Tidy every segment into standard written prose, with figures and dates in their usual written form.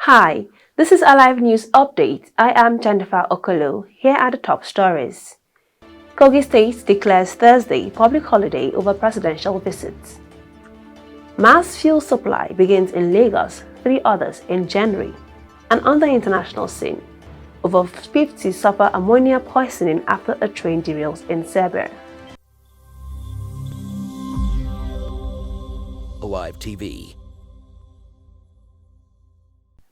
Hi, this is Alive News Update. I am Jennifer Okolo. Here are the top stories. Kogi State declares Thursday public holiday over presidential visits. Mass fuel supply begins in Lagos, 3 others in January. And on the international scene, over 50 suffer ammonia poisoning after a train derails in Serbia. Alive TV.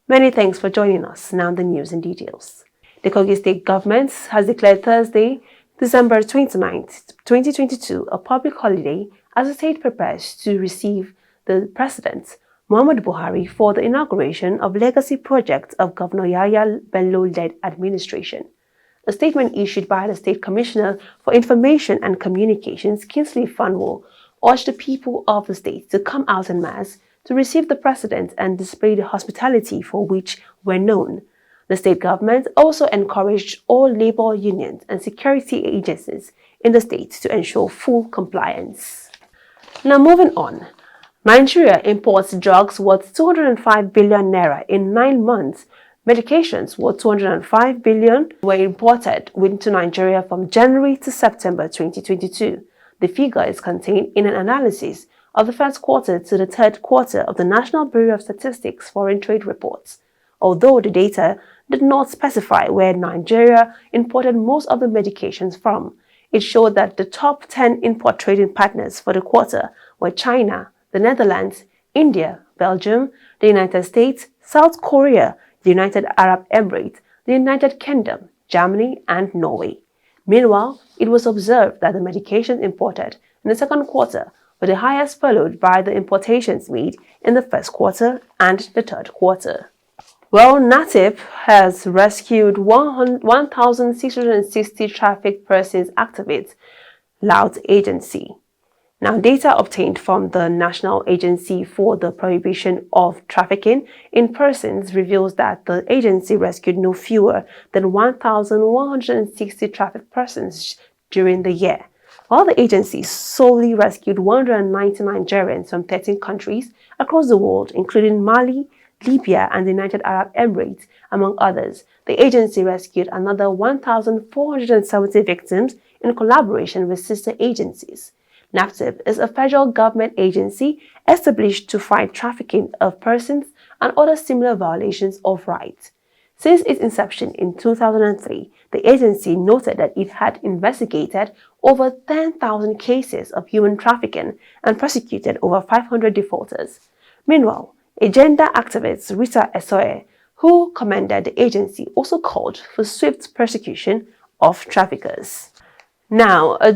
Many thanks for joining us. Now the news in details. The Kogi State government has declared Thursday, December 29, 2022, a public holiday as the state prepares to receive the President, Muhammadu Buhari, for the inauguration of legacy projects of Governor Yahaya Bello-led administration. A statement issued by the State Commissioner for Information and Communications, Kingsley Fanwo, urged the people of the state to come out en masse to receive the president and display the hospitality for which we're known. The state government also encouraged all labor unions and security agencies in the state to ensure full compliance. Now moving on. Nigeria imports drugs worth 205 billion naira in 9 months. Medications worth 205 billion were imported into Nigeria from January to September 2022. The figure is contained in an analysis of the first quarter to the third quarter of the National Bureau of Statistics Foreign Trade Reports. Although the data did not specify where Nigeria imported most of the medications from, it showed that the top 10 import trading partners for the quarter were China, the Netherlands, India, Belgium, the United States, South Korea, the United Arab Emirates, the United Kingdom, Germany, and Norway. Meanwhile, it was observed that the medications imported in the second quarter were the highest, followed by the importations made in the first quarter and the third quarter. Well, NATIP has rescued 1,660 trafficked persons activists, Louth agency. Now, data obtained from the National Agency for the Prohibition of Trafficking in Persons reveals that the agency rescued no fewer than 1,160 trafficked persons during the year, while the agency solely rescued 190 Nigerians from 13 countries across the world, including Mali, Libya, and the United Arab Emirates, among others. The agency rescued another 1,470 victims in collaboration with sister agencies. NATIP is a federal government agency established to fight trafficking of persons and other similar violations of rights. Since its inception in 2003, the agency noted that it had investigated over 10,000 cases of human trafficking and prosecuted over 500 defaulters. Meanwhile, a gender activist, Rita Esoe, who commended the agency, also called for swift prosecution of traffickers. Now, a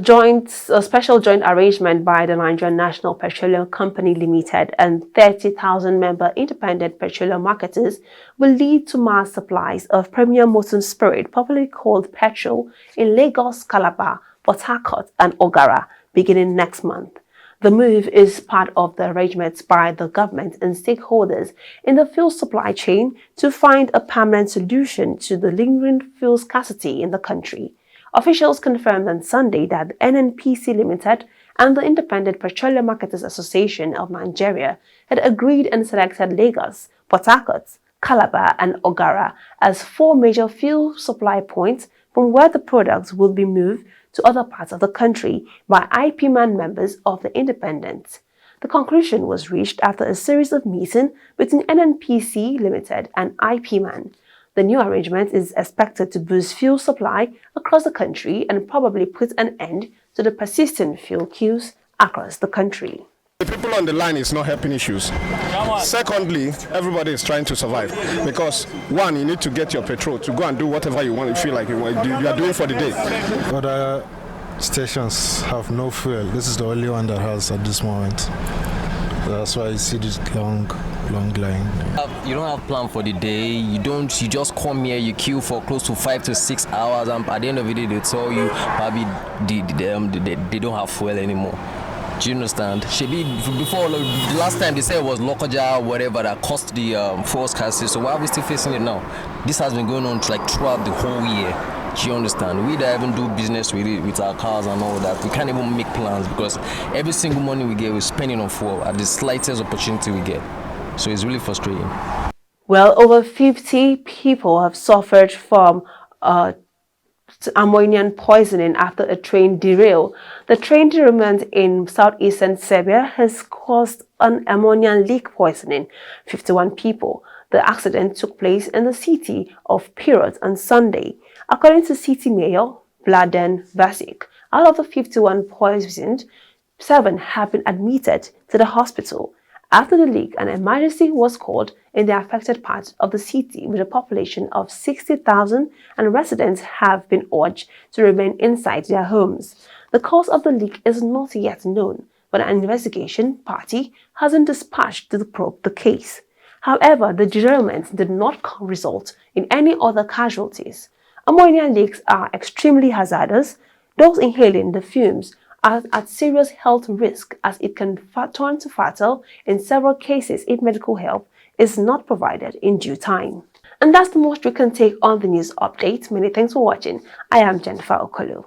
special joint arrangement by the Nigerian National Petroleum Company Limited and 30,000-member independent petroleum marketers will lead to mass supplies of premium motor spirit, popularly called petrol, in Lagos, Calabar, Port Harcourt, and Ogara, beginning next month. The move is part of the arrangements by the government and stakeholders in the fuel supply chain to find a permanent solution to the lingering fuel scarcity in the country. Officials confirmed on Sunday that the NNPC Limited and the Independent Petroleum Marketers Association of Nigeria had agreed and selected Lagos, Port Harcourt, Calabar, and Ogara as 4 major fuel supply points from where the products will be moved to other parts of the country by IPMAN members of the independent. The conclusion was reached after a series of meetings between NNPC Limited and IPMAN. The new arrangement is expected to boost fuel supply across the country and probably put an end to the persistent fuel queues across the country. The people on the line is not helping issues. Secondly, everybody is trying to survive because, one, you need to get your petrol to go and do whatever you want, you feel like you are doing for the day. Other stations have no fuel. This is the only one that has at this moment. That's why you see this long line. You don't have plan for the day. You just come here. You queue for close to 5 to 6 hours, and at the end of the day, they tell you probably they don't have fuel anymore. Do you understand? Before the last time they said it was Lokoja, whatever, that caused the fuel scarcity. So why are we still facing it now? This has been going on throughout the whole year. Do you understand? We that even do business with it, with our cars and all that, we can't even make plans because every single money we get, we're spending on fuel at the slightest opportunity we get. So it's really frustrating. Well, over 50 people have suffered from ammonia poisoning after a train derailed. The train derailment in southeastern Serbia has caused an ammonia leak poisoning 51 people. The accident took place in the city of Pirot on Sunday. According to city mayor Vladan Vasic, out of the 51 poisoned, 7 have been admitted to the hospital. After the leak, an emergency was called in the affected parts of the city with a population of 60,000, and residents have been urged to remain inside their homes. The cause of the leak is not yet known, but an investigation party has been dispatched to probe the case. However, the derailment did not result in any other casualties. Ammonia leaks are extremely hazardous. Those inhaling the fumes are at serious health risk, as it can turn to fatal in several cases if medical help is not provided in due time. And that's the most we can take on the news update. Many thanks for watching. I am Jennifer Okolo.